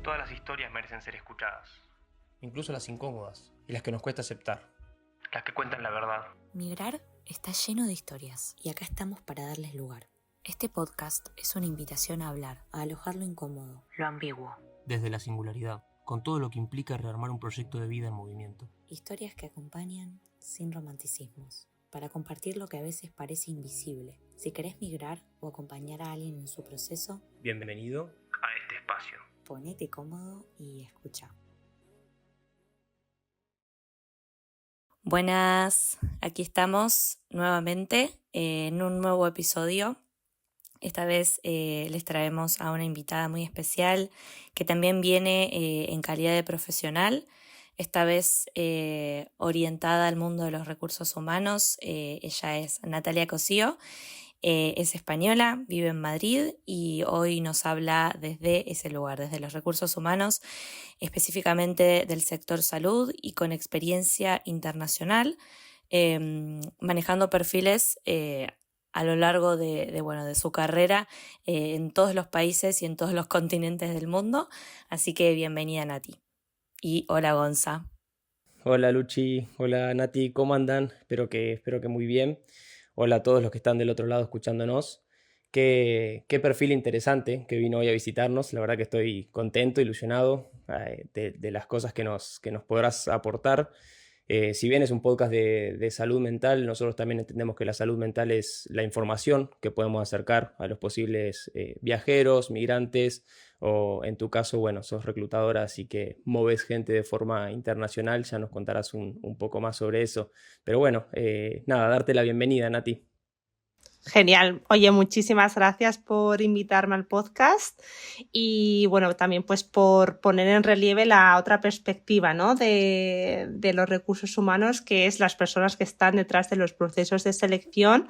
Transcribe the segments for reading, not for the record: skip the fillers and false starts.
Todas las historias merecen ser escuchadas. Incluso las incómodas y las que nos cuesta aceptar. Las que cuentan la verdad. Migrar está lleno de historias y acá estamos para darles lugar. Este podcast es una invitación a hablar, a alojar lo incómodo, lo ambiguo. Desde la singularidad, con todo lo que implica rearmar un proyecto de vida en movimiento. Historias que acompañan sin romanticismos, para compartir lo que a veces parece invisible. Si querés migrar o acompañar a alguien en su proceso, Bienvenido A este espacio. ponete cómodo y escucha. Buenas, aquí estamos nuevamente en un nuevo episodio. Esta vez les traemos a una invitada muy especial que también viene en calidad de profesional, esta vez orientada al mundo de los recursos humanos. Ella es Natalia Cosío, es española, vive en Madrid y hoy nos habla desde ese lugar, desde los recursos humanos, específicamente del sector salud y con experiencia internacional, manejando perfiles a lo largo de su carrera en todos los países y en todos los continentes del mundo. Así que bienvenida, Nati. Y hola, Gonza. Hola Luchi, hola Nati, ¿cómo andan? Espero que muy bien. Hola a todos los que están del otro lado escuchándonos. Qué perfil interesante que vino hoy a visitarnos. La verdad que estoy contento, ilusionado de las cosas que nos podrás aportar. Si bien es un podcast de salud mental, nosotros también entendemos que la salud mental es la información que podemos acercar a los posibles viajeros, migrantes, o en tu caso, bueno, sos reclutadora, así que moves gente de forma internacional, ya nos contarás un poco más sobre eso. Pero bueno, nada, darte la bienvenida, Nati. Genial. Oye, muchísimas gracias por invitarme al podcast y bueno, también pues por poner en relieve la otra perspectiva, ¿no? de los recursos humanos, que es las personas que están detrás de los procesos de selección,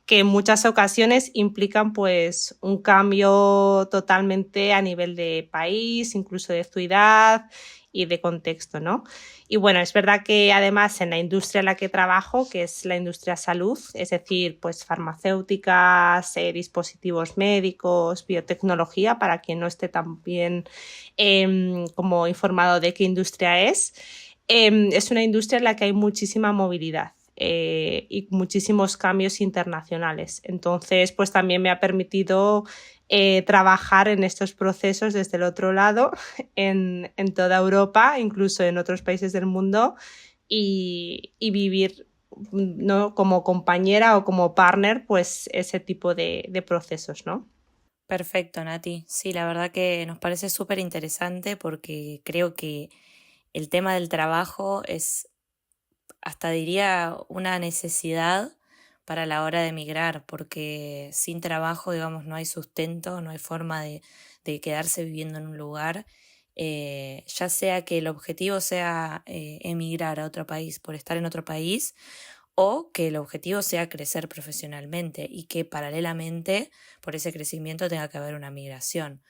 que en muchas ocasiones implican pues un cambio totalmente a nivel de país, incluso de ciudad y de contexto, ¿no? Y bueno, es verdad que además en la industria en la que trabajo, que es la industria salud, es decir, pues farmacéuticas, dispositivos médicos, biotecnología, para quien no esté tan bien como informado de qué industria es una industria en la que hay muchísima movilidad. Y muchísimos cambios internacionales. Entonces, pues también me ha permitido trabajar en estos procesos desde el otro lado, en toda Europa, incluso en otros países del mundo, y vivir, ¿no? Como compañera o como partner, pues ese tipo de procesos, ¿no? Perfecto, Nati. Sí, la verdad que nos parece súper interesante porque creo que el tema del trabajo es, hasta diría, una necesidad para la hora de emigrar, porque sin trabajo, digamos, no hay sustento, no hay forma de quedarse viviendo en un lugar, ya sea que el objetivo sea emigrar a otro país por estar en otro país, o que el objetivo sea crecer profesionalmente y que paralelamente por ese crecimiento tenga que haber una migración.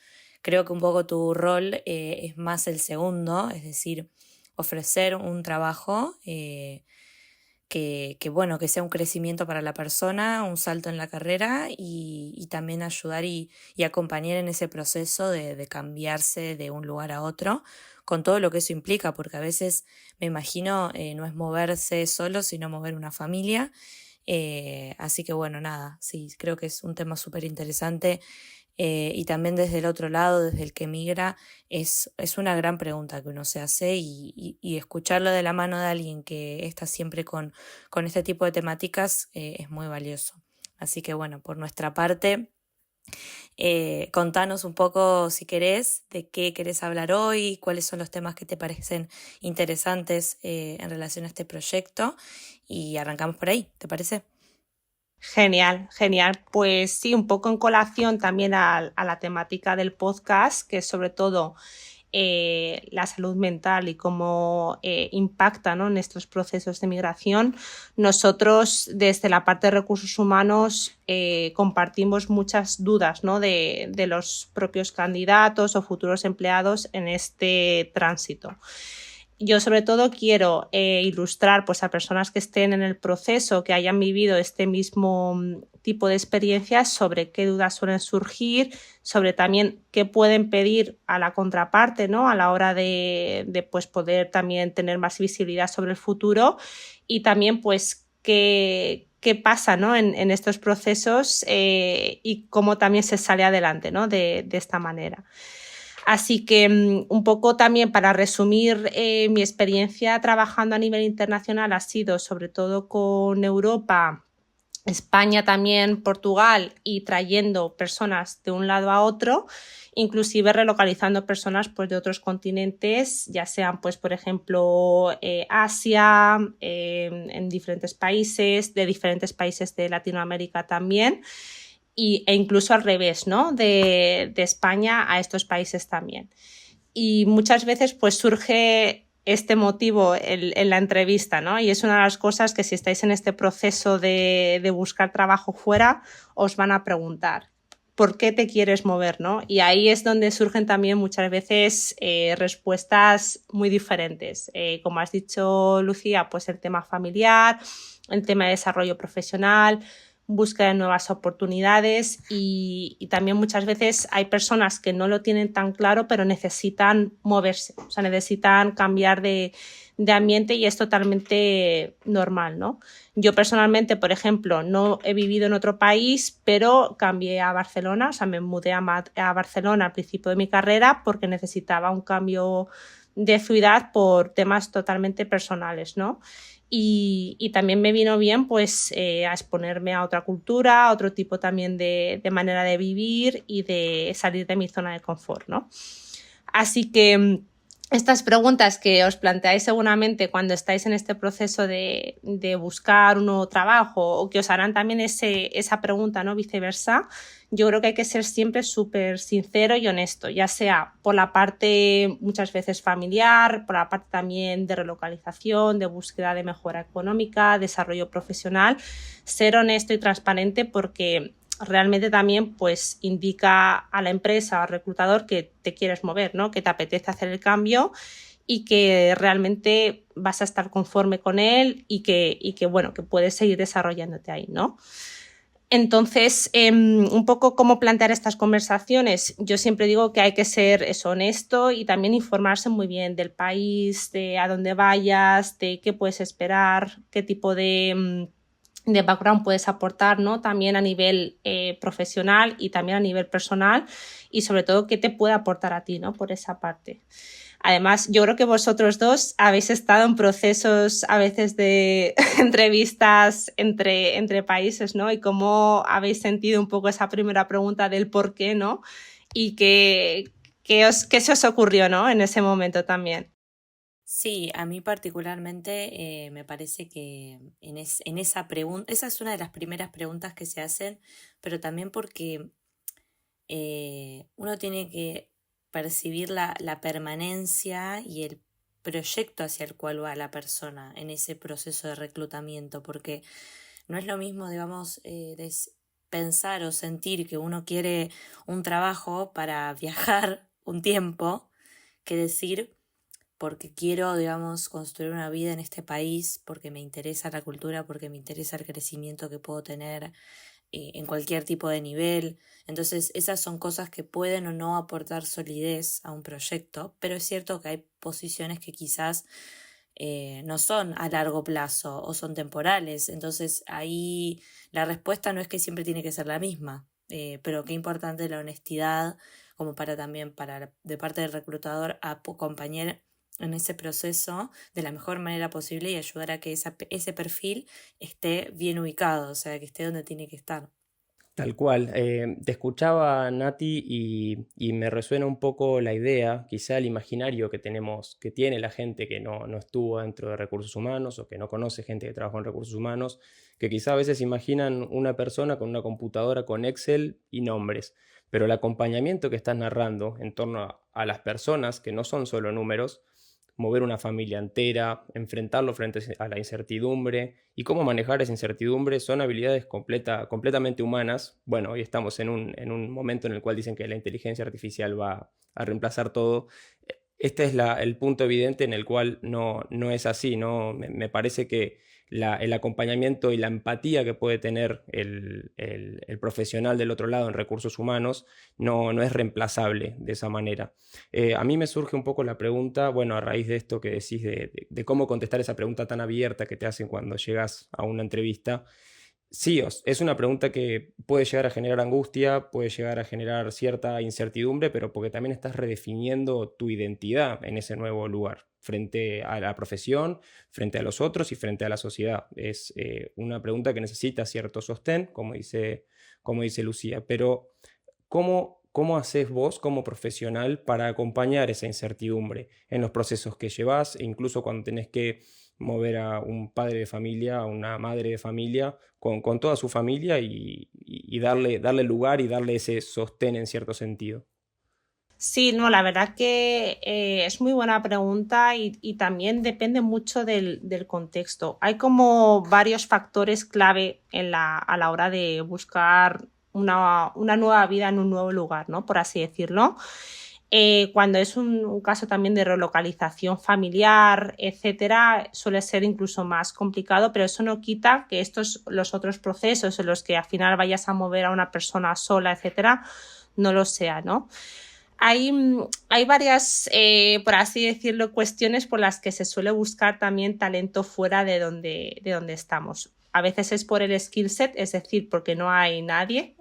Creo que un poco tu rol es más el segundo, es decir, ofrecer un trabajo que sea un crecimiento para la persona, un salto en la carrera y también ayudar y acompañar en ese proceso de cambiarse de un lugar a otro, con todo lo que eso implica, porque a veces me imagino no es moverse solo, sino mover una familia. Así que bueno, nada, sí, creo que es un tema súper interesante. Y también desde el otro lado, desde el que migra, es una gran pregunta que uno se hace y escucharlo de la mano de alguien que está siempre con este tipo de temáticas es muy valioso. Así que bueno, por nuestra parte, contanos un poco, si querés, de qué querés hablar hoy, cuáles son los temas que te parecen interesantes en relación a este proyecto, y arrancamos por ahí, ¿te parece? Genial, genial. Pues sí, un poco en colación también a la temática del podcast, que es sobre todo la salud mental y cómo impacta, ¿no?, en estos procesos de migración. Nosotros, desde la parte de recursos humanos, compartimos muchas dudas, ¿no?, de los propios candidatos o futuros empleados en este tránsito. Yo sobre todo quiero ilustrar pues a personas que estén en el proceso, que hayan vivido este mismo tipo de experiencias, sobre qué dudas suelen surgir, sobre también qué pueden pedir a la contraparte, ¿no? A la hora de pues poder también tener más visibilidad sobre el futuro, y también pues qué pasa, ¿no? en estos procesos y cómo también se sale adelante, ¿no? de esta manera. Así que un poco también para resumir, mi experiencia trabajando a nivel internacional ha sido sobre todo con Europa, España también, Portugal, y trayendo personas de un lado a otro, inclusive relocalizando personas pues de otros continentes, ya sean pues por ejemplo Asia, en diferentes países, de diferentes países de Latinoamérica también, e incluso al revés, ¿no? de España a estos países también. Y muchas veces pues surge este motivo en la entrevista, ¿no? Y es una de las cosas que si estáis en este proceso de buscar trabajo fuera, os van a preguntar, ¿por qué te quieres mover, ¿no? Y ahí es donde surgen también muchas veces respuestas muy diferentes. Como has dicho, Lucía, pues el tema familiar, el tema de desarrollo profesional, búsqueda de nuevas oportunidades, y también muchas veces hay personas que no lo tienen tan claro pero necesitan moverse, o sea, necesitan cambiar de ambiente, y es totalmente normal, ¿no? Yo personalmente, por ejemplo, no he vivido en otro país, pero cambié a Barcelona, o sea, me mudé a Barcelona al principio de mi carrera porque necesitaba un cambio de ciudad por temas totalmente personales, ¿no? Y también me vino bien pues a exponerme a otra cultura, a otro tipo también de manera de vivir y de salir de mi zona de confort, ¿no? Así que estas preguntas que os planteáis seguramente cuando estáis en este proceso de buscar un nuevo trabajo, o que os harán también esa pregunta, ¿no? Viceversa, yo creo que hay que ser siempre súper sincero y honesto, ya sea por la parte muchas veces familiar, por la parte también de relocalización, de búsqueda de mejora económica, desarrollo profesional. Ser honesto y transparente, porque realmente también pues indica a la empresa o al reclutador que te quieres mover, ¿no? Que te apetece hacer el cambio y que realmente vas a estar conforme con él, y que bueno, que puedes seguir desarrollándote ahí, ¿no? Entonces, un poco cómo plantear estas conversaciones. Yo siempre digo que hay que ser honesto y también informarse muy bien del país, de a dónde vayas, de qué puedes esperar, qué tipo de background puedes aportar, ¿no? También a nivel profesional y también a nivel personal, y sobre todo qué te puede aportar a ti, ¿no? Por esa parte. Además, yo creo que vosotros dos habéis estado en procesos a veces de entrevistas entre países, ¿no? Y cómo habéis sentido un poco esa primera pregunta del por qué, ¿no? Y qué se os ocurrió, ¿no? En ese momento también. Sí, a mí particularmente me parece que en esa pregunta, esa es una de las primeras preguntas que se hacen, pero también porque uno tiene que percibir la permanencia y el proyecto hacia el cual va la persona en ese proceso de reclutamiento, porque no es lo mismo, digamos, pensar o sentir que uno quiere un trabajo para viajar un tiempo, que decir porque quiero, digamos, construir una vida en este país, porque me interesa la cultura, porque me interesa el crecimiento que puedo tener en cualquier tipo de nivel. Entonces, esas son cosas que pueden o no aportar solidez a un proyecto, pero es cierto que hay posiciones que quizás no son a largo plazo o son temporales. Entonces, ahí la respuesta no es que siempre tiene que ser la misma, pero qué importante la honestidad, como para también de parte del reclutador acompañar en ese proceso de la mejor manera posible y ayudar a que ese perfil esté bien ubicado, o sea, que esté donde tiene que estar. Tal cual. Te escuchaba, Nati, y me resuena un poco la idea, quizá el imaginario que tenemos, que tiene la gente que no estuvo dentro de recursos humanos o que no conoce gente que trabajó en recursos humanos, que quizá a veces imaginan una persona con una computadora con Excel y nombres, pero el acompañamiento que estás narrando en torno a las personas, que no son solo números, mover una familia entera, enfrentarlo frente a la incertidumbre y cómo manejar esa incertidumbre son habilidades completamente humanas. Bueno, hoy estamos en un momento en el cual dicen que la inteligencia artificial va a reemplazar todo. Este es el punto evidente en el cual no es así, ¿no? Me parece que el acompañamiento y la empatía que puede tener el profesional del otro lado en recursos humanos no es reemplazable de esa manera. A mí me surge un poco la pregunta, bueno, a raíz de esto que decís de cómo contestar esa pregunta tan abierta que te hacen cuando llegas a una entrevista. Sí, es una pregunta que puede llegar a generar angustia, puede llegar a generar cierta incertidumbre, pero porque también estás redefiniendo tu identidad en ese nuevo lugar, frente a la profesión, frente a los otros y frente a la sociedad. Es una pregunta que necesita cierto sostén, como dice Lucía, pero ¿cómo haces vos como profesional para acompañar esa incertidumbre en los procesos que llevas e incluso cuando tenés que mover a un padre de familia, a una madre de familia, con toda su familia y darle lugar y darle ese sostén en cierto sentido? Sí, no, la verdad que es muy buena pregunta y también depende mucho del contexto. Hay como varios factores clave a la hora de buscar una nueva vida en un nuevo lugar, ¿no? Por así decirlo. Cuando es un caso también de relocalización familiar, etcétera, suele ser incluso más complicado, pero eso no quita que los otros procesos en los que al final vayas a mover a una persona sola, etcétera, no lo sea, ¿no? Hay varias, por así decirlo, cuestiones por las que se suele buscar también talento fuera de donde estamos. A veces es por el skill set, es decir, porque no hay nadie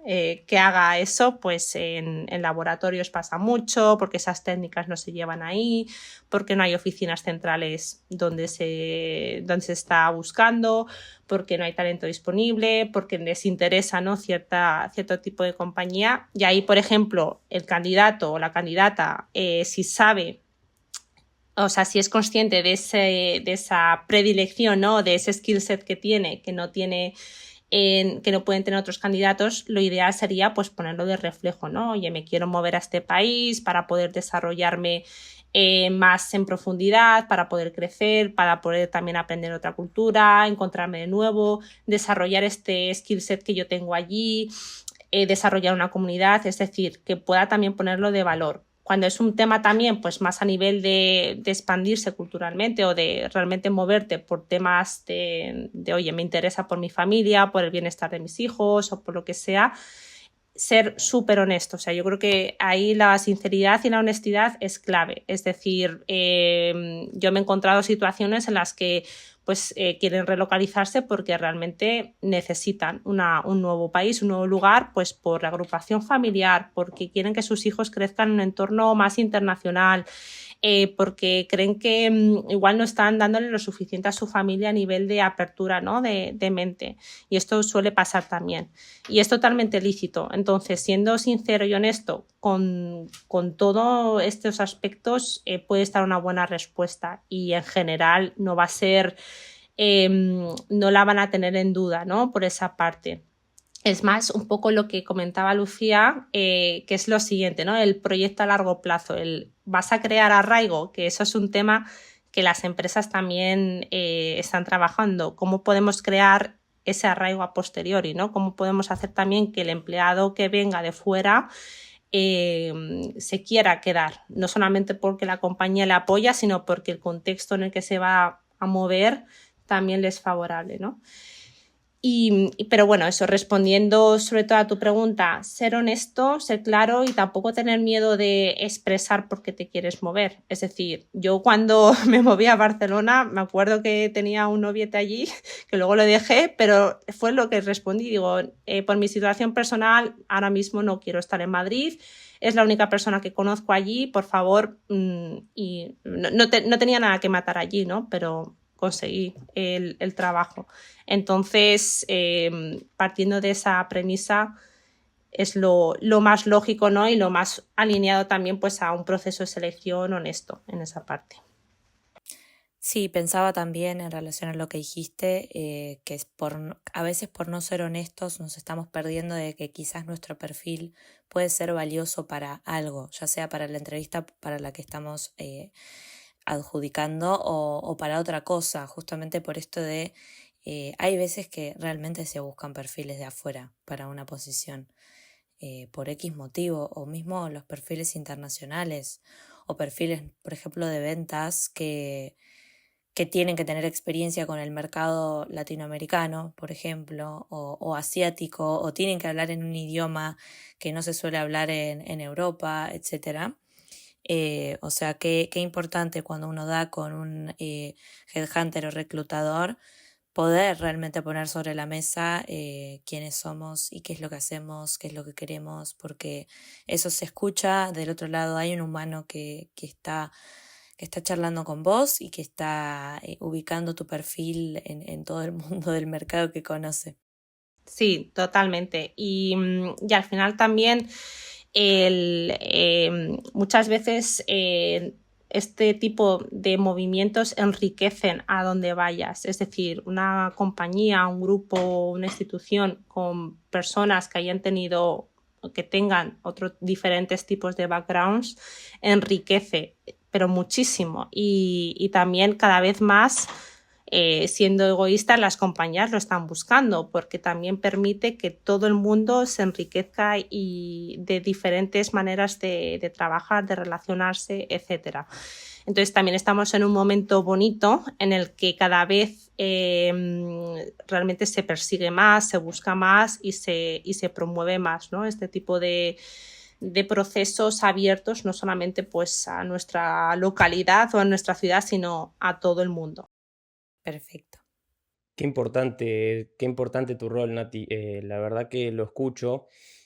que haga eso, pues en laboratorios pasa mucho, porque esas técnicas no se llevan ahí, porque no hay oficinas centrales donde se está buscando, porque no hay talento disponible, porque les interesa, ¿no? Cierto tipo de compañía. Y ahí, por ejemplo, el candidato o la candidata, si sabe, o sea, si es consciente de esa predilección, ¿no? De ese skill set que tiene, que no pueden tener otros candidatos, lo ideal sería pues ponerlo de reflejo, ¿no? Oye, me quiero mover a este país para poder desarrollarme más en profundidad, para poder crecer, para poder también aprender otra cultura, encontrarme de nuevo, desarrollar este skill set que yo tengo allí, desarrollar una comunidad, es decir, que pueda también ponerlo de valor. Cuando es un tema también pues más a nivel de expandirse culturalmente o de realmente moverte por temas oye, me interesa por mi familia, por el bienestar de mis hijos o por lo que sea, ser súper honesto. O sea, yo creo que ahí la sinceridad y la honestidad es clave. Es decir, yo me he encontrado situaciones en las que pues quieren relocalizarse porque realmente necesitan un nuevo país, un nuevo lugar, pues por la agrupación familiar, porque quieren que sus hijos crezcan en un entorno más internacional, porque creen que igual no están dándole lo suficiente a su familia a nivel de apertura, ¿no? de mente. Y esto suele pasar también. Y es totalmente lícito. Entonces, siendo sincero y honesto con todos estos aspectos, puede estar una buena respuesta y en general no va a ser, no la van a tener en duda, ¿no? Por esa parte. Es más, un poco lo que comentaba Lucía, que es lo siguiente, ¿no? El proyecto a largo plazo, vas a crear arraigo, que eso es un tema que las empresas también están trabajando. ¿Cómo podemos crear ese arraigo a posteriori, ¿no? ¿Cómo podemos hacer también que el empleado que venga de fuera se quiera quedar? No solamente porque la compañía le apoya, sino porque el contexto en el que se va a mover también le es favorable, ¿no? Pero bueno, eso, respondiendo sobre todo a tu pregunta, ser honesto, ser claro y tampoco tener miedo de expresar por qué te quieres mover. Es decir, yo cuando me moví a Barcelona, me acuerdo que tenía un noviete allí, que luego lo dejé, pero fue lo que respondí. Digo, por mi situación personal, ahora mismo no quiero estar en Madrid, es la única persona que conozco allí, por favor, y no tenía nada que matar allí, ¿no? Pero conseguí el trabajo. Entonces, partiendo de esa premisa, es lo más lógico, ¿no? Y lo más alineado también pues, a un proceso de selección honesto en esa parte. Sí, pensaba también en relación a lo que dijiste, que es a veces por no ser honestos nos estamos perdiendo de que quizás nuestro perfil puede ser valioso para algo, ya sea para la entrevista para la que estamos adjudicando o para otra cosa, justamente por esto de hay veces que realmente se buscan perfiles de afuera para una posición por X motivo, o mismo los perfiles internacionales o perfiles, por ejemplo, de ventas que que tienen que tener experiencia con el mercado latinoamericano, por ejemplo, o asiático, o tienen que hablar en un idioma que no se suele hablar en Europa, etc. O sea, qué importante cuando uno da con un headhunter o reclutador poder realmente poner sobre la mesa quiénes somos y qué es lo que hacemos, qué es lo que queremos, porque eso se escucha, del otro lado hay un humano que está charlando con vos y que está ubicando tu perfil en todo el mundo del mercado que conoce. Sí, totalmente. Y al final también muchas veces este tipo de movimientos enriquecen a donde vayas. Es decir, una compañía, un grupo, una institución con personas que hayan tenido, que tengan otros diferentes tipos de backgrounds, enriquece, pero muchísimo. Y también cada vez más, siendo egoístas, las compañías lo están buscando, porque también permite que todo el mundo se enriquezca y de diferentes maneras de trabajar, de relacionarse, etc. Entonces también estamos en un momento bonito en el que cada vez realmente se persigue más, se busca más y se promueve más, ¿no? Este tipo de procesos abiertos, no solamente pues a nuestra localidad o a nuestra ciudad, sino a todo el mundo. Perfecto. Qué importante tu rol, Nati. La verdad que lo escucho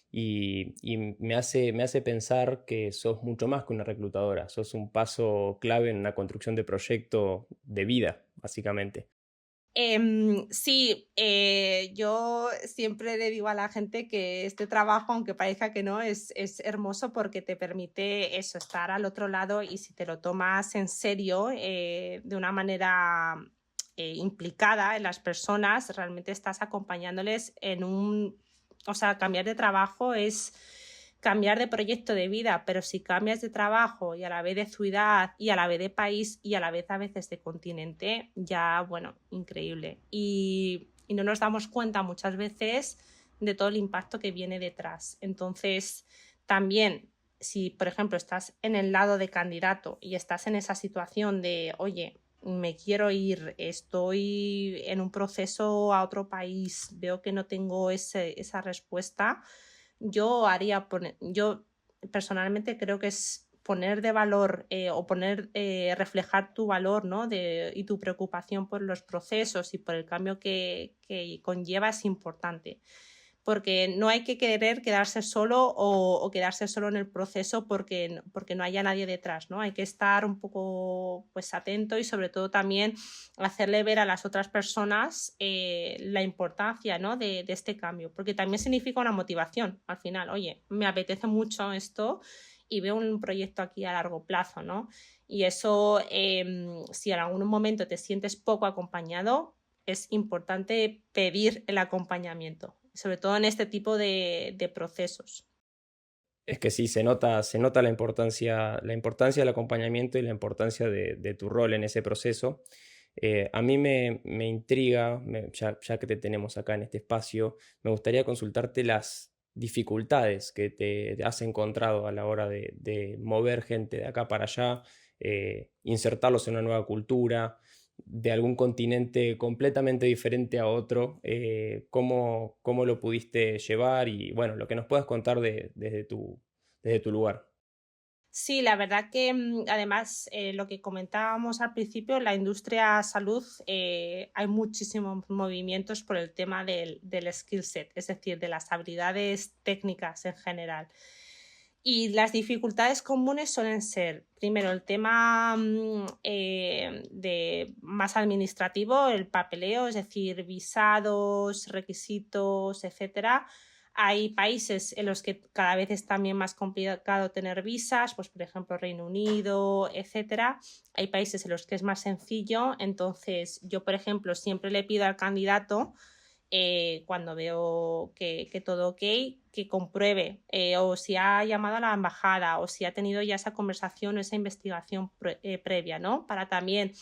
y me hace pensar que sos mucho más que una reclutadora. Sos un paso clave en una construcción de proyecto de vida, básicamente. Sí, yo siempre le digo a la gente que este trabajo, aunque parezca que no, es hermoso porque te permite eso, estar al otro lado, y si te lo tomas en serio, de una manera implicada en las personas, realmente estás acompañándoles o sea, cambiar de trabajo es cambiar de proyecto de vida, pero si cambias de trabajo y a la vez de ciudad y a la vez de país y a la vez a veces de continente, ya, bueno, increíble. Y no nos damos cuenta muchas veces de todo el impacto que viene detrás. Entonces, también, si por ejemplo estás en el lado de candidato y estás en esa situación de, oye, me quiero ir, estoy en un proceso a otro país, veo que no tengo esa respuesta, yo personalmente creo que es poner de valor o reflejar tu valor, ¿no? Y tu preocupación por los procesos y por el cambio que conlleva es importante. Porque no hay que querer quedarse solo o quedarse solo en el proceso porque no haya nadie detrás, ¿no? Hay que estar un poco pues atento y sobre todo también hacerle ver a las otras personas la importancia, ¿no? de este cambio, porque también significa una motivación al final. Oye, me apetece mucho esto y veo un proyecto aquí a largo plazo, ¿no? Y eso, si en algún momento te sientes poco acompañado, es importante pedir el acompañamiento, sobre todo en este tipo de procesos. Es que sí, se nota la importancia del acompañamiento y la importancia de tu rol en ese proceso. A mí me intriga, ya que te tenemos acá en este espacio, me gustaría consultarte las dificultades que te has encontrado a la hora de mover gente de acá para allá, insertarlos en una nueva cultura, de algún continente completamente diferente a otro, cómo lo pudiste llevar y bueno, lo que nos puedas contar desde tu lugar. Sí, la verdad que además lo que comentábamos al principio, en la industria salud hay muchísimos movimientos por el tema del skill set, es decir, de las habilidades técnicas en general. Y las dificultades comunes suelen ser, primero, el tema de más administrativo, el papeleo, es decir, visados, requisitos, etcétera. Hay países en los que cada vez es también más complicado tener visas, pues por ejemplo Reino Unido, etcétera. Hay países en los que es más sencillo. Entonces, yo, por ejemplo, siempre le pido al candidato, cuando veo que todo ok, que compruebe o si ha llamado a la embajada o si ha tenido ya esa conversación o esa investigación previa, ¿no? Para también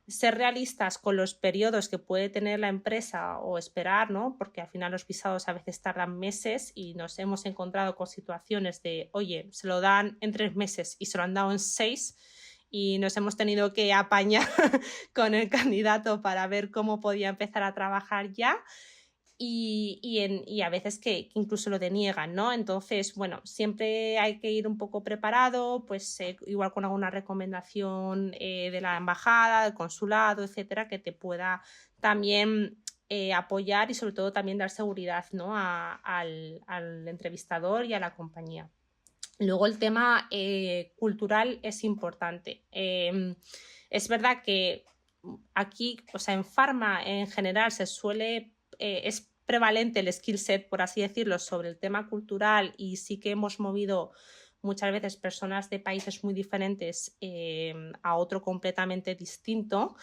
ser realistas con los periodos que puede tener la empresa o esperar, ¿no? Porque al final los visados a veces tardan meses y nos hemos encontrado con situaciones de, oye, se lo dan en 3 meses y se lo han dado en 6, y nos hemos tenido que apañar con el candidato para ver cómo podía empezar a trabajar ya. Y a veces que incluso lo deniegan, ¿no? Entonces, bueno, siempre hay que ir un poco preparado, pues igual con alguna recomendación de la embajada, del consulado, etcétera, que te pueda también apoyar y sobre todo también dar seguridad, ¿no? al entrevistador y a la compañía. Luego el tema cultural es importante. Es verdad que aquí, o sea, en Pharma en general se suele, es prevalente el skill set, por así decirlo, sobre el tema cultural, y sí que hemos movido muchas veces personas de países muy diferentes a otro completamente distinto.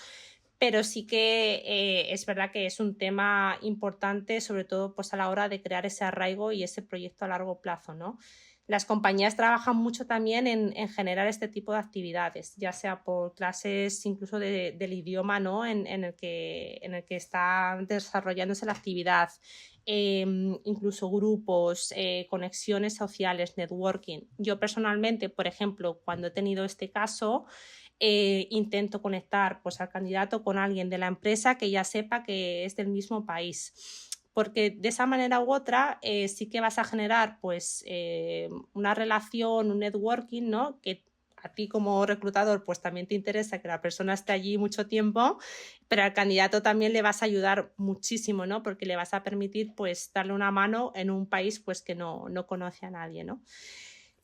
Pero sí que es verdad que es un tema importante, sobre todo pues, a la hora de crear ese arraigo y ese proyecto a largo plazo, ¿no? Las compañías trabajan mucho también en generar este tipo de actividades, ya sea por clases incluso del idioma, ¿no? en el que está desarrollándose la actividad, incluso grupos, conexiones sociales, networking. Yo personalmente, por ejemplo, cuando he tenido este caso, intento conectar pues, al candidato con alguien de la empresa que ya sepa que es del mismo país, porque de esa manera u otra sí que vas a generar pues, una relación, un networking, ¿no? Que a ti como reclutador pues también te interesa que la persona esté allí mucho tiempo, pero al candidato también le vas a ayudar muchísimo, ¿no? Porque le vas a permitir pues darle una mano en un país pues que no conoce a nadie, ¿no?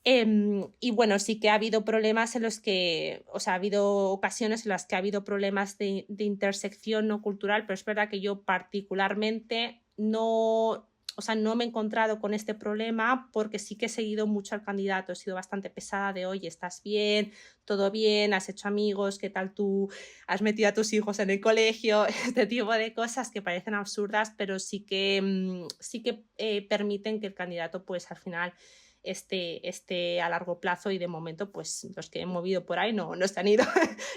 Y bueno, sí que ha habido problemas en los que, o sea, ha habido ocasiones en las que ha habido problemas de intersección no cultural, pero es verdad que yo particularmente no, o sea, no me he encontrado con este problema porque sí que he seguido mucho al candidato, he sido bastante pesada de, oye, ¿estás bien? ¿Todo bien? ¿Has hecho amigos? ¿Qué tal tú? ¿Has metido a tus hijos en el colegio? Este tipo de cosas que parecen absurdas, pero sí que, permiten que el candidato, pues al final esté a largo plazo, y de momento pues los que he movido por ahí no se han ido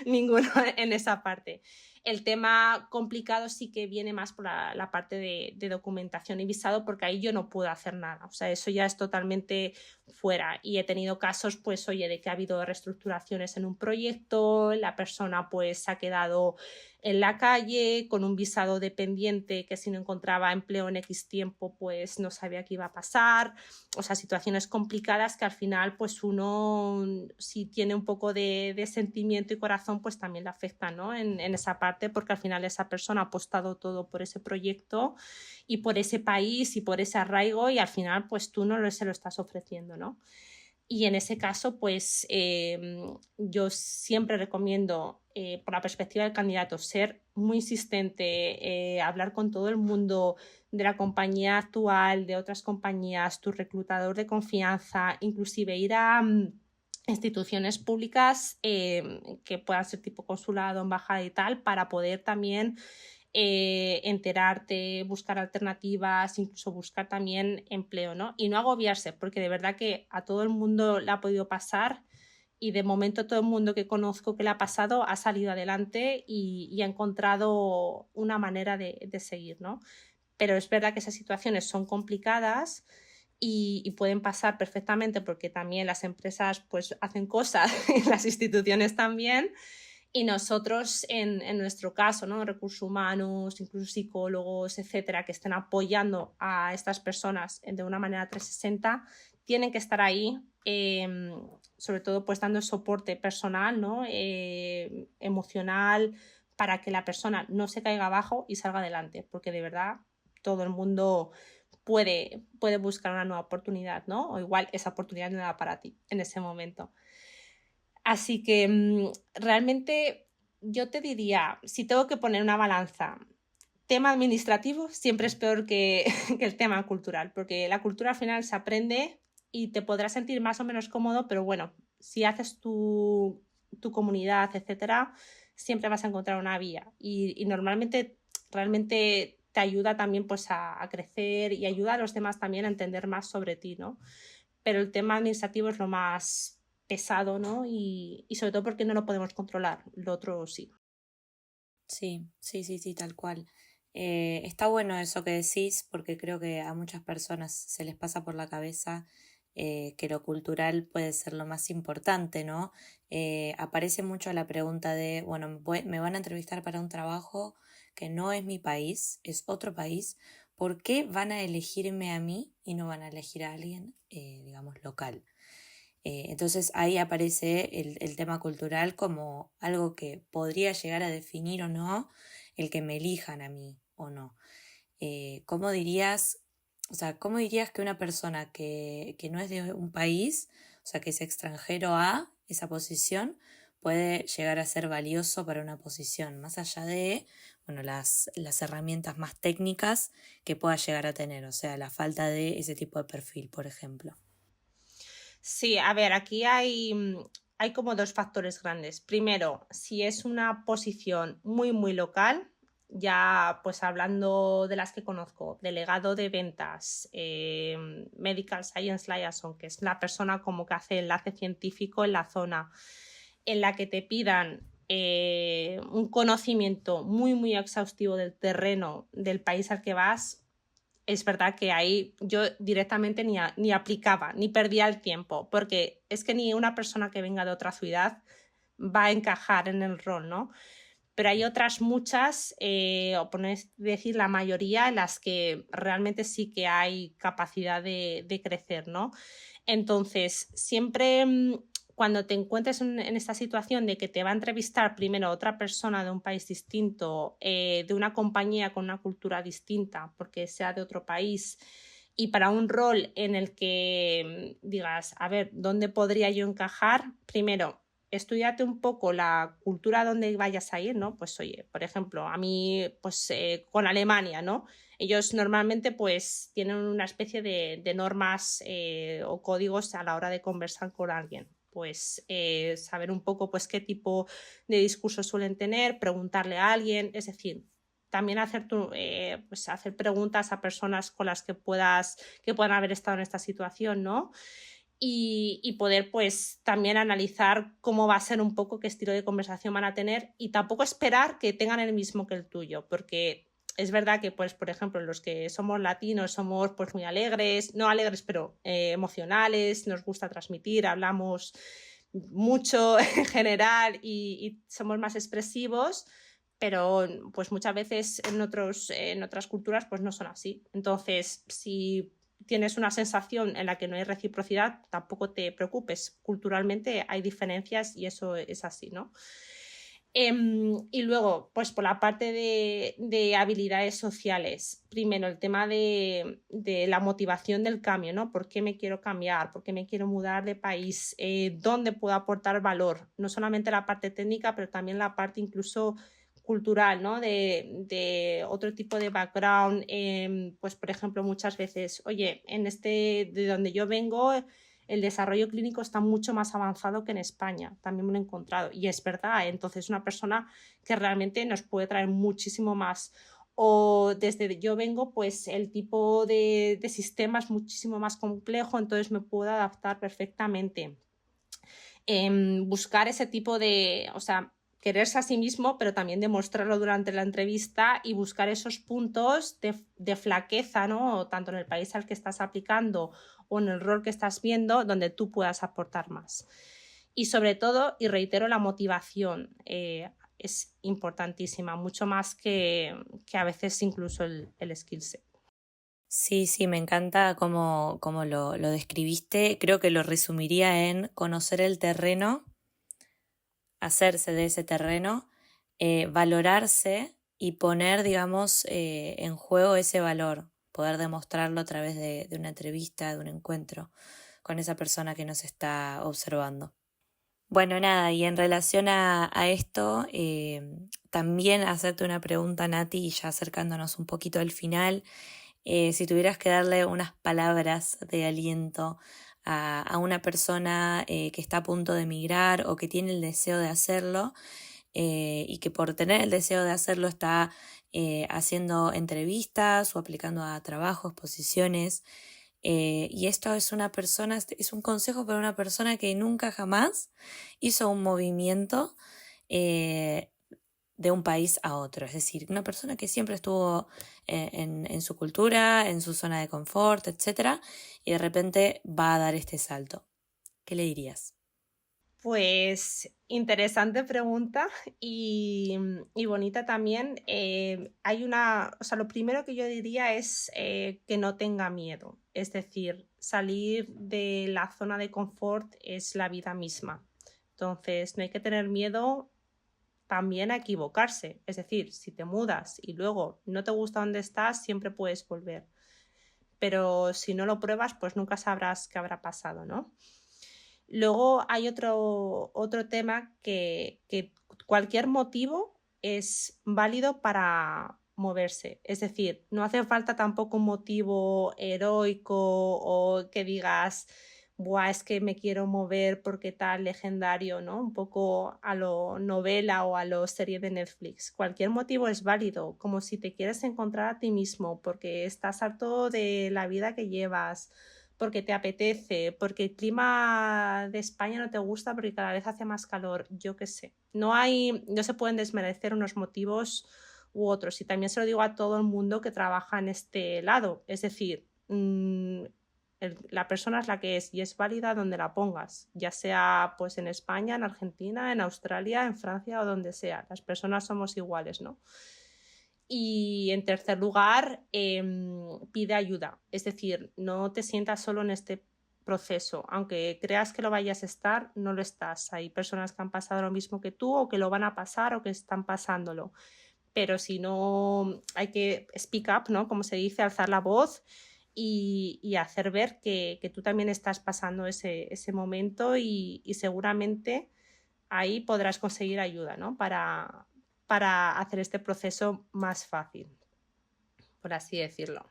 ninguno en esa parte. El tema complicado sí que viene más por la parte de documentación y visado, porque ahí yo no puedo hacer nada, o sea, eso ya es totalmente fuera, y he tenido casos pues oye de que ha habido reestructuraciones en un proyecto, la persona pues se ha quedado en la calle con un visado dependiente que si no encontraba empleo en X tiempo pues no sabía qué iba a pasar, o sea, situaciones complicadas que al final pues uno si tiene un poco de sentimiento y corazón pues también le afecta, ¿no? en esa parte, porque al final esa persona ha apostado todo por ese proyecto y por ese país y por ese arraigo, y al final pues tú no se lo estás ofreciendo, ¿no? Y en ese caso, pues yo siempre recomiendo, por la perspectiva del candidato, ser muy insistente, hablar con todo el mundo de la compañía actual, de otras compañías, tu reclutador de confianza, inclusive ir a instituciones públicas que puedan ser tipo consulado, embajada y tal, para poder también enterarte, buscar alternativas, incluso buscar también empleo, ¿no? Y no agobiarse, porque de verdad que a todo el mundo le ha podido pasar, y de momento todo el mundo que conozco que le ha pasado ha salido adelante y ha encontrado una manera de seguir, ¿no? Pero es verdad que esas situaciones son complicadas y pueden pasar perfectamente, porque también las empresas pues hacen cosas y las instituciones también. Y nosotros, en nuestro caso, ¿no? Recursos humanos, incluso psicólogos, etcétera, que estén apoyando a estas personas de una manera 360, tienen que estar ahí, sobre todo pues dando soporte personal, ¿no? Emocional, para que la persona no se caiga abajo y salga adelante, porque de verdad todo el mundo puede buscar una nueva oportunidad, ¿no? O igual esa oportunidad no era para ti en ese momento. Así que realmente yo te diría, si tengo que poner una balanza, tema administrativo siempre es peor que el tema cultural, porque la cultura al final se aprende y te podrás sentir más o menos cómodo, pero bueno, si haces tu comunidad, etcétera, siempre vas a encontrar una vía, y normalmente realmente te ayuda también pues a crecer, y ayuda a los demás también a entender más sobre ti, ¿no? Pero el tema administrativo es lo más pesado, ¿no? Y sobre todo porque no lo podemos controlar, lo otro sí. Sí, tal cual. Está bueno eso que decís, porque creo que a muchas personas se les pasa por la cabeza que lo cultural puede ser lo más importante, ¿no? Aparece mucho la pregunta de, bueno, me van a entrevistar para un trabajo que no es mi país, es otro país. ¿Por qué van a elegirme a mí y no van a elegir a alguien, digamos, local? Entonces ahí aparece el tema cultural como algo que podría llegar a definir o no el que me elijan a mí o no. ¿Cómo dirías, o sea, cómo dirías que una persona que no es de un país, o sea, que es extranjero a esa posición, puede llegar a ser valioso para una posición, más allá de, bueno, las herramientas más técnicas que pueda llegar a tener, o sea, la falta de ese tipo de perfil, por ejemplo? Sí, a ver, aquí hay como dos factores grandes. Primero, si es una posición muy, muy local, ya pues hablando de las que conozco, delegado de ventas, Medical Science Liaison, que es la persona como que hace enlace científico en la zona, en la que te pidan un conocimiento muy, muy exhaustivo del terreno del país al que vas. Es verdad que ahí yo directamente ni aplicaba, ni perdía el tiempo, porque es que ni una persona que venga de otra ciudad va a encajar en el rol, ¿no? Pero hay otras muchas, o por decir la mayoría, en las que realmente sí que hay capacidad de crecer, ¿no? Entonces, siempre cuando te encuentres en esta situación de que te va a entrevistar primero otra persona de un país distinto, de una compañía con una cultura distinta, porque sea de otro país, y para un rol en el que digas, a ver, ¿dónde podría yo encajar? Primero, estudiate un poco la cultura donde vayas a ir, ¿no? Pues oye, por ejemplo, a mí, pues con Alemania, ¿no? Ellos normalmente pues tienen una especie de normas o códigos a la hora de conversar con alguien. Pues saber un poco pues qué tipo de discurso suelen tener, preguntarle a alguien, es decir, también hacer pues hacer preguntas a personas con las que puedan haber estado en esta situación, ¿no? Y poder pues también analizar cómo va a ser un poco, qué estilo de conversación van a tener y tampoco esperar que tengan el mismo que el tuyo, porque es verdad que pues por ejemplo los que somos latinos somos pues muy alegres, no alegres pero emocionales, nos gusta transmitir, hablamos mucho en general y somos más expresivos, pero pues muchas veces en otras culturas pues no son así. Entonces, si tienes una sensación en la que no hay reciprocidad, tampoco te preocupes. Culturalmente hay diferencias y eso es así, ¿no? Y luego, pues por la parte de habilidades sociales, primero el tema de la motivación del cambio, ¿no? ¿Por qué me quiero cambiar? ¿Por qué me quiero mudar de país? ¿Dónde puedo aportar valor? No solamente la parte técnica, pero también la parte incluso cultural, ¿no? De otro tipo de background. Pues, por ejemplo, muchas veces, oye, de donde yo vengo, el desarrollo clínico está mucho más avanzado que en España, también me lo he encontrado, y es verdad, entonces una persona que realmente nos puede traer muchísimo más. O desde yo vengo, pues el tipo de sistema es muchísimo más complejo, entonces me puedo adaptar perfectamente. Buscar ese tipo de, o sea, quererse a sí mismo, pero también demostrarlo durante la entrevista y buscar esos puntos de flaqueza, ¿no? Tanto en el país al que estás aplicando o en el rol que estás viendo, donde tú puedas aportar más. Y sobre todo, y reitero, la motivación es importantísima, mucho más que a veces incluso el skill set. Sí, sí, me encanta cómo lo describiste. Creo que lo resumiría en conocer el terreno, hacerse de ese terreno, valorarse y poner, digamos, en juego ese valor, poder demostrarlo a través de una entrevista, de un encuentro con esa persona que nos está observando. Bueno, nada, y en relación a esto, también hacerte una pregunta, Nati, y ya acercándonos un poquito al final, si tuvieras que darle unas palabras de aliento a una persona que está a punto de emigrar o que tiene el deseo de hacerlo y que por tener el deseo de hacerlo está haciendo entrevistas o aplicando a trabajos, posiciones, y esto es es un consejo para una persona que nunca jamás hizo un movimiento, eh, de un país a otro. Es decir, una persona que siempre estuvo en su cultura, en su zona de confort, etcétera, y de repente va a dar este salto. ¿Qué le dirías? Pues interesante pregunta y bonita también. Lo primero que yo diría es que no tenga miedo. Es decir, salir de la zona de confort es la vida misma. Entonces, no hay que tener miedo también a equivocarse. Es decir, si te mudas y luego no te gusta donde estás, siempre puedes volver. Pero si no lo pruebas, pues nunca sabrás qué habrá pasado, ¿no? Luego hay otro tema que cualquier motivo es válido para moverse. Es decir, no hace falta tampoco un motivo heroico o que digas, buah, es que me quiero mover porque tal legendario, ¿no? Un poco a lo novela o a lo serie de Netflix. Cualquier motivo es válido, como si te quieres encontrar a ti mismo porque estás harto de la vida que llevas, porque te apetece, porque el clima de España no te gusta porque cada vez hace más calor, yo qué sé. No se pueden desmerecer unos motivos u otros. Y también se lo digo a todo el mundo que trabaja en este lado. Es decir, la persona es la que es y es válida donde la pongas, ya sea pues en España, en Argentina, en Australia, en Francia o donde sea. Las personas somos iguales, ¿no? Y en tercer lugar, pide ayuda. Es decir, no te sientas solo en este proceso. Aunque creas que lo vayas a estar, no lo estás. Hay personas que han pasado lo mismo que tú o que lo van a pasar o que están pasándolo. Pero si no, hay que speak up, ¿no? Como se dice, alzar la voz y hacer ver que tú también estás pasando ese momento y seguramente ahí podrás conseguir ayuda, ¿no? Para hacer este proceso más fácil, por así decirlo.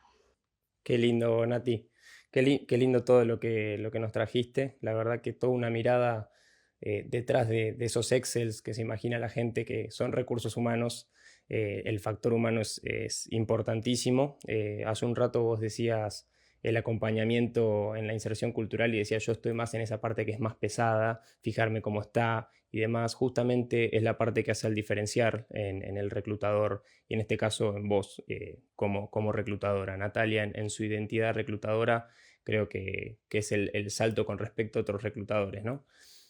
Qué lindo, Nati. Qué lindo todo lo que nos trajiste. La verdad que toda una mirada detrás de esos Excels que se imagina la gente que son recursos humanos. El factor humano es importantísimo. Hace un rato vos decías el acompañamiento en la inserción cultural y decías yo estoy más en esa parte que es más pesada, fijarme cómo está y demás. Justamente es la parte que hace el diferenciar en el reclutador y en este caso en vos como reclutadora. Natalia en su identidad reclutadora creo que es el salto con respecto a otros reclutadores, ¿no?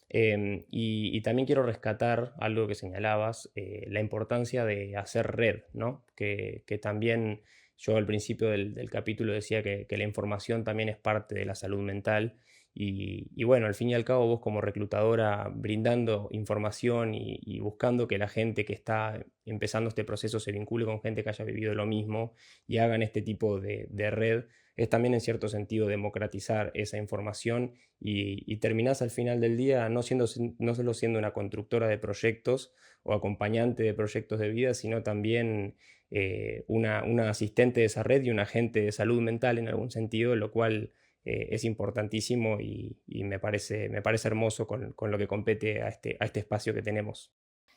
Y también quiero rescatar algo que señalabas, la importancia de hacer red, ¿no? Que también yo al principio del capítulo decía que la información también es parte de la salud mental y bueno, al fin y al cabo vos como reclutadora brindando información y buscando que la gente que está empezando este proceso se vincule con gente que haya vivido lo mismo y hagan este tipo de red, es también en cierto sentido democratizar esa información y terminás al final del día no solo siendo una constructora de proyectos o acompañante de proyectos de vida, sino también una asistente de esa red y un agente de salud mental en algún sentido, lo cual es importantísimo y me parece hermoso con lo que compete a este espacio que tenemos.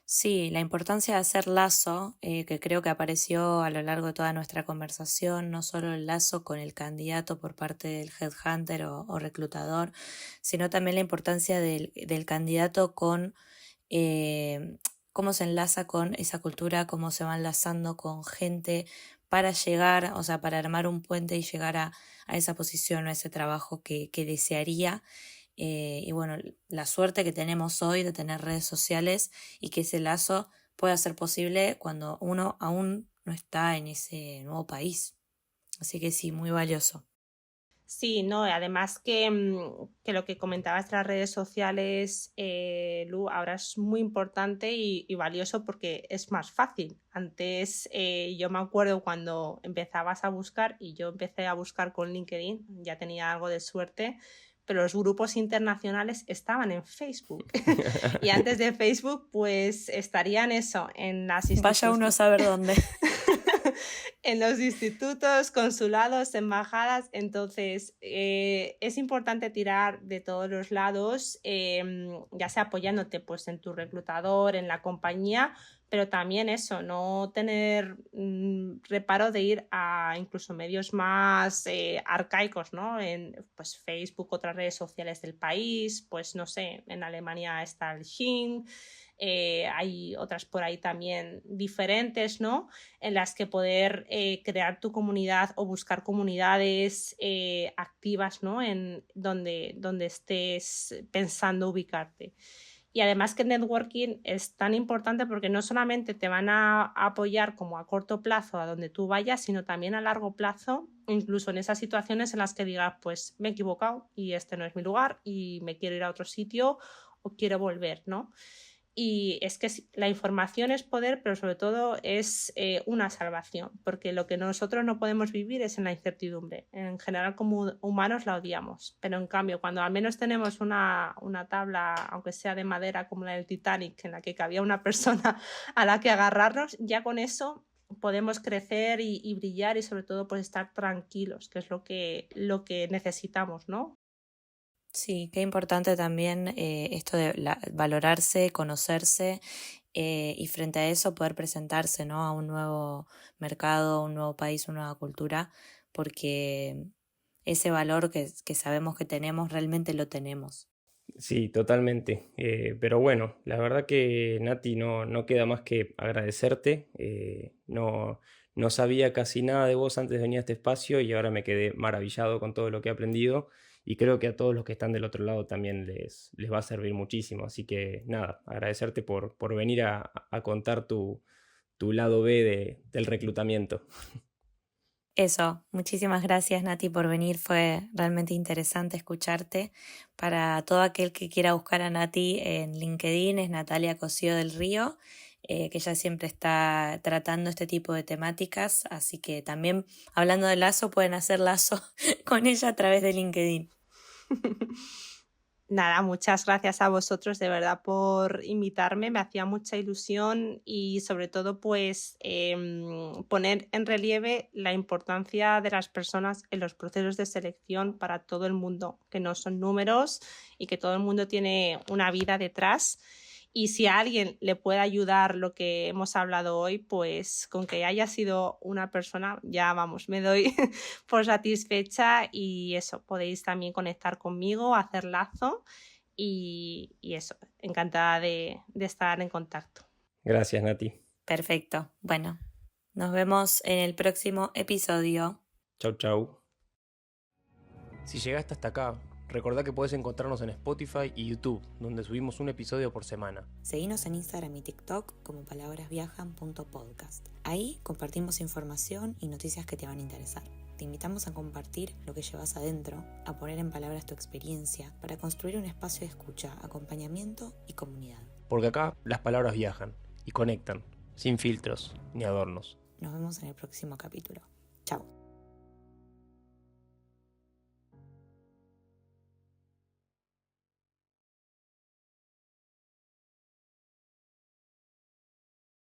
Sí, la importancia de hacer lazo, que creo que apareció a lo largo de toda nuestra conversación, no solo el lazo con el candidato por parte del headhunter o reclutador, sino también la importancia del candidato con cómo se enlaza con esa cultura, cómo se va enlazando con gente para llegar, o sea, para armar un puente y llegar a esa posición, a ese trabajo que desearía. Y bueno, la suerte que tenemos hoy de tener redes sociales y que ese lazo pueda ser posible cuando uno aún no está en ese nuevo país. Así que sí, muy valioso. Sí, no, además que lo que comentabas de las redes sociales, Lu, ahora es muy importante y valioso porque es más fácil. Antes yo me acuerdo cuando empezabas a buscar, y yo empecé a buscar con LinkedIn, ya tenía algo de suerte, pero los grupos internacionales estaban en Facebook. Y antes de Facebook, pues estarían eso, en las instituciones. Vaya uno a saber dónde. En los institutos, consulados, embajadas. Entonces, es importante tirar de todos los lados, ya sea apoyándote pues, en tu reclutador, en la compañía, pero también eso, no tener reparo de ir a incluso medios más arcaicos, ¿no? En pues, Facebook, otras redes sociales del país, pues no sé, en Alemania está el Xing, hay otras por ahí también diferentes, ¿no? En las que poder crear tu comunidad o buscar comunidades activas, ¿no? En donde estés pensando ubicarte. Y además que el networking es tan importante porque no solamente te van a apoyar como a corto plazo a donde tú vayas, sino también a largo plazo, incluso en esas situaciones en las que digas, pues me he equivocado y este no es mi lugar y me quiero ir a otro sitio o quiero volver, ¿no? Y es que la información es poder, pero sobre todo es una salvación, porque lo que nosotros no podemos vivir es en la incertidumbre. En general, como humanos la odiamos, pero en cambio, cuando al menos tenemos una tabla, aunque sea de madera como la del Titanic, en la que cabía una persona a la que agarrarnos, ya con eso podemos crecer y brillar y sobre todo pues estar tranquilos, que es lo que necesitamos, ¿no? Sí, qué importante también esto de valorarse, conocerse y frente a eso poder presentarse, ¿no? A un nuevo mercado, un nuevo país, una nueva cultura, porque ese valor que sabemos que tenemos, realmente lo tenemos. Sí, totalmente. Pero bueno, la verdad que Nati no queda más que agradecerte. No sabía casi nada de vos antes de venir a este espacio y ahora me quedé maravillado con todo lo que he aprendido y creo que a todos los que están del otro lado también les va a servir muchísimo. Así que nada, agradecerte por venir a contar tu lado B del reclutamiento. Eso, muchísimas gracias Nati por venir, fue realmente interesante escucharte. Para todo aquel que quiera buscar a Nati en LinkedIn es Natalia Cosío del Río, que ella siempre está tratando este tipo de temáticas, así que también hablando de lazo pueden hacer lazo con ella a través de LinkedIn. Nada, muchas gracias a vosotros de verdad por invitarme, me hacía mucha ilusión y sobre todo pues poner en relieve la importancia de las personas en los procesos de selección para todo el mundo, que no son números y que todo el mundo tiene una vida detrás. Y si a alguien le puede ayudar lo que hemos hablado hoy, pues con que haya sido una persona, ya vamos, me doy por satisfecha y eso, podéis también conectar conmigo, hacer lazo y eso, encantada de estar en contacto. Gracias, Nati. Perfecto, bueno, nos vemos en el próximo episodio. Chau, chau. Si llegaste hasta acá, recordá que podés encontrarnos en Spotify y YouTube, donde subimos un episodio por semana. Seguinos en Instagram y TikTok como palabrasviajan.podcast. Ahí compartimos información y noticias que te van a interesar. Te invitamos a compartir lo que llevas adentro, a poner en palabras tu experiencia, para construir un espacio de escucha, acompañamiento y comunidad. Porque acá las palabras viajan y conectan, sin filtros ni adornos. Nos vemos en el próximo capítulo. Chao.